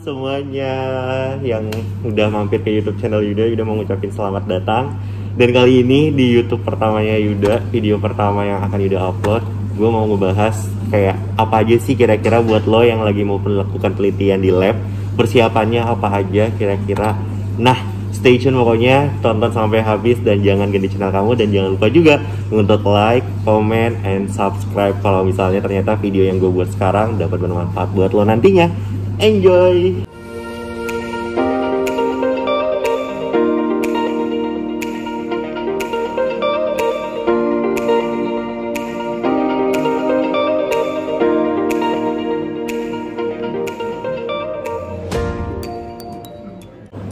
semuanya yang udah mampir ke YouTube channel Yuda. Yuda mau ngucapin selamat datang. Dan kali ini di YouTube pertamanya Yuda, video pertama yang akan Yuda upload, gue mau ngebahas kayak apa aja sih kira-kira buat lo yang lagi mau melakukan penelitian di lab. Persiapannya apa aja kira-kira. Nah, stay tune pokoknya, tonton sampai habis dan jangan ganti channel kamu. Dan jangan lupa juga untuk like, comment, and subscribe kalau misalnya ternyata video yang gue buat sekarang dapat bermanfaat buat lo nantinya. Enjoy!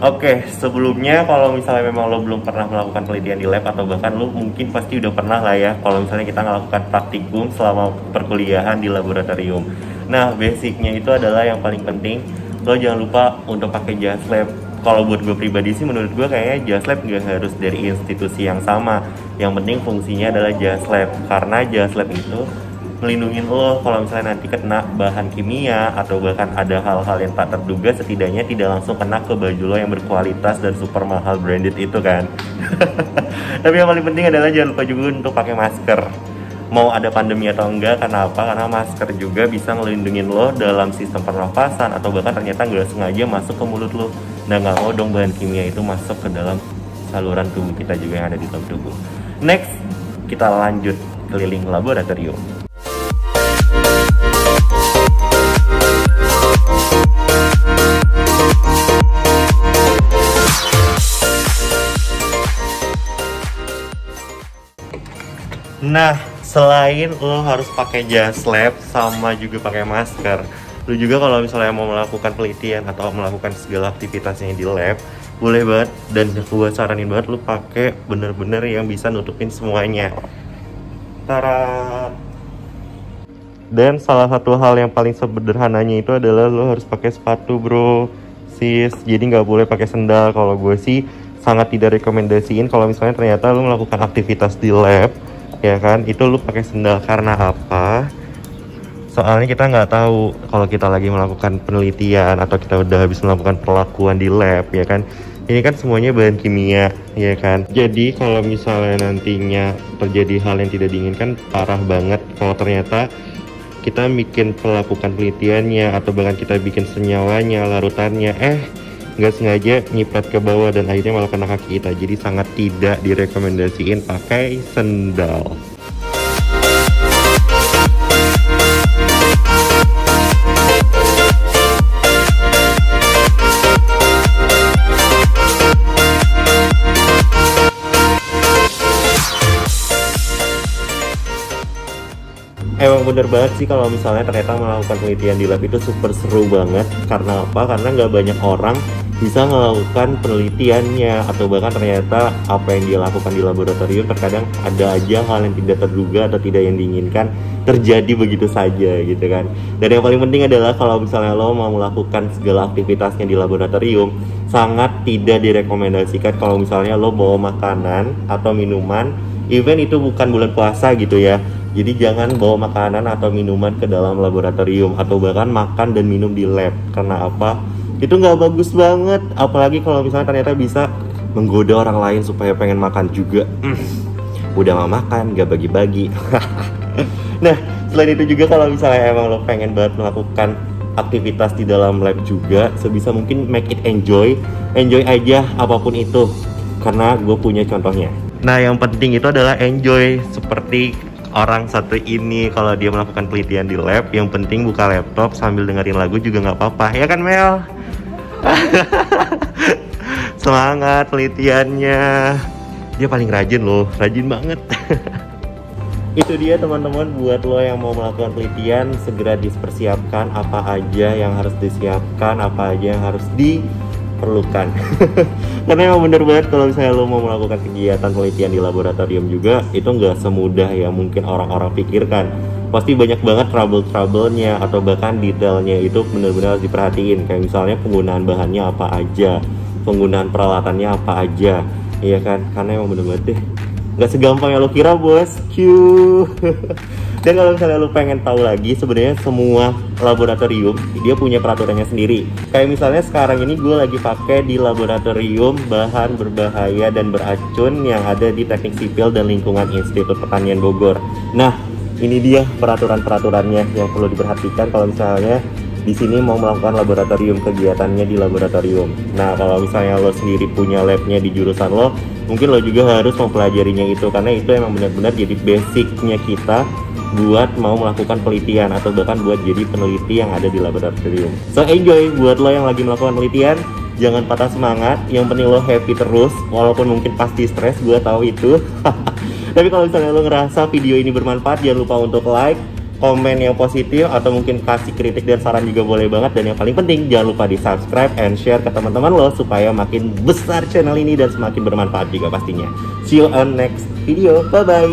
Oke, sebelumnya kalau misalnya memang lo belum pernah melakukan penelitian di lab atau bahkan lo mungkin pasti udah pernah lah ya kalau misalnya kita melakukan praktikum selama perkuliahan di laboratorium. Nah, basicnya itu adalah yang paling penting, lo jangan lupa untuk pakai jas lab. Kalau buat gue pribadi sih, menurut gue kayaknya jas lab gak harus dari institusi yang sama. Yang penting fungsinya adalah jas lab, karena jas lab itu melindungi lo kalau misalnya nanti kena bahan kimia atau bahkan ada hal-hal yang tak terduga, setidaknya tidak langsung kena ke baju lo yang berkualitas dan super mahal branded itu kan. Tapi yang paling penting adalah jangan lupa juga untuk pakai masker. Mau ada pandemi atau enggak, karena apa? Karena masker juga bisa ngelindungin lo dalam sistem pernafasan atau bahkan ternyata nggak sengaja masuk ke mulut lo. Nah, nggak mau dong bahan kimia itu masuk ke dalam saluran tubuh kita juga yang ada di dalam tubuh. Next, kita lanjut keliling laboratorium. Nah, selain lo harus pakai jas lab sama juga pakai masker, lo juga kalau misalnya mau melakukan penelitian atau melakukan segala aktivitasnya di lab, boleh banget dan gue saranin banget lo pakai bener-bener yang bisa nutupin semuanya. Tara. Dan salah satu hal yang paling sederhananya itu adalah lo harus pakai sepatu, bro, sis. Jadi nggak boleh pakai sendal. Kalau gue sih sangat tidak rekomendasiin kalau misalnya ternyata lo melakukan aktivitas di lab, ya kan, itu lu pakai sendal. Karena apa? Soalnya kita nggak tahu kalau kita lagi melakukan penelitian atau kita udah habis melakukan perlakuan di lab, ya kan. Ini kan semuanya bahan kimia, ya kan. Jadi kalau misalnya nantinya terjadi hal yang tidak diinginkan, parah banget kalau ternyata kita bikin melakukan penelitiannya atau bahkan kita bikin senyawanya, larutannya, nggak sengaja nyiprat ke bawah dan akhirnya malah kena kaki kita. Jadi sangat tidak direkomendasiin pakai sendal. Emang bener banget sih kalau misalnya ternyata melakukan penelitian di lab itu super seru banget. Karena apa? Karena nggak banyak orang bisa melakukan penelitiannya atau bahkan ternyata apa yang dia lakukan di laboratorium terkadang ada aja hal yang tidak terduga atau tidak yang diinginkan terjadi begitu saja gitu kan. Dan yang paling penting adalah kalau misalnya lo mau melakukan segala aktivitasnya di laboratorium, sangat tidak direkomendasikan kalau misalnya lo bawa makanan atau minuman, even itu bukan bulan puasa gitu ya. Jadi jangan bawa makanan atau minuman ke dalam laboratorium atau bahkan makan dan minum di lab. Karena apa? Itu nggak bagus banget. Apalagi kalau misalnya ternyata bisa menggoda orang lain supaya pengen makan juga. Udah mau makan, nggak bagi-bagi. Nah, selain itu juga kalau misalnya emang lo pengen banget melakukan aktivitas di dalam lab juga, sebisa mungkin make it enjoy. Enjoy aja apapun itu. Karena gue punya contohnya. Nah, yang penting itu adalah enjoy. Seperti orang satu ini, kalau dia melakukan penelitian di lab, yang penting buka laptop sambil dengerin lagu juga nggak apa-apa, ya kan Mel? Semangat penelitiannya. Dia paling rajin loh, rajin banget. Itu dia teman-teman, buat lo yang mau melakukan penelitian, segera dipersiapkan apa aja yang harus disiapkan, apa aja yang harus diperlukan. Karena emang bener banget kalau misalnya lo mau melakukan kegiatan penelitian di laboratorium juga, itu nggak semudah yang mungkin orang-orang pikirkan. Pasti banyak banget trouble-troublenya atau bahkan detailnya itu benar-benar harus diperhatiin. Kayak misalnya penggunaan bahannya apa aja, penggunaan peralatannya apa aja, iya kan? Karena emang bener banget deh, nggak segampang yang lo kira, bos. Dan kalau misalnya lu pengen tahu lagi, sebenarnya semua laboratorium dia punya peraturannya sendiri. Kayak misalnya sekarang ini gue lagi pakai di laboratorium bahan berbahaya dan beracun yang ada di Teknik Sipil dan Lingkungan Institut Pertanian Bogor. Nah, ini dia peraturan-peraturannya yang perlu diperhatikan kalau misalnya di sini mau melakukan laboratorium, kegiatannya di laboratorium. Nah, kalau misalnya lo sendiri punya labnya di jurusan lo, mungkin lo juga harus mempelajarinya itu, karena itu emang benar-benar jadi basicnya kita buat mau melakukan penelitian atau bahkan buat jadi peneliti yang ada di laboratorium. So enjoy buat lo yang lagi melakukan penelitian, jangan patah semangat, yang penting lo happy terus, walaupun mungkin pasti stres, gue tahu itu. Tapi kalau misalnya lo ngerasa video ini bermanfaat, jangan lupa untuk like, komen yang positif, atau mungkin kasih kritik dan saran juga boleh banget. Dan yang paling penting, jangan lupa di subscribe and share ke teman-teman lo supaya makin besar channel ini dan semakin bermanfaat juga pastinya. See you on next video, bye bye.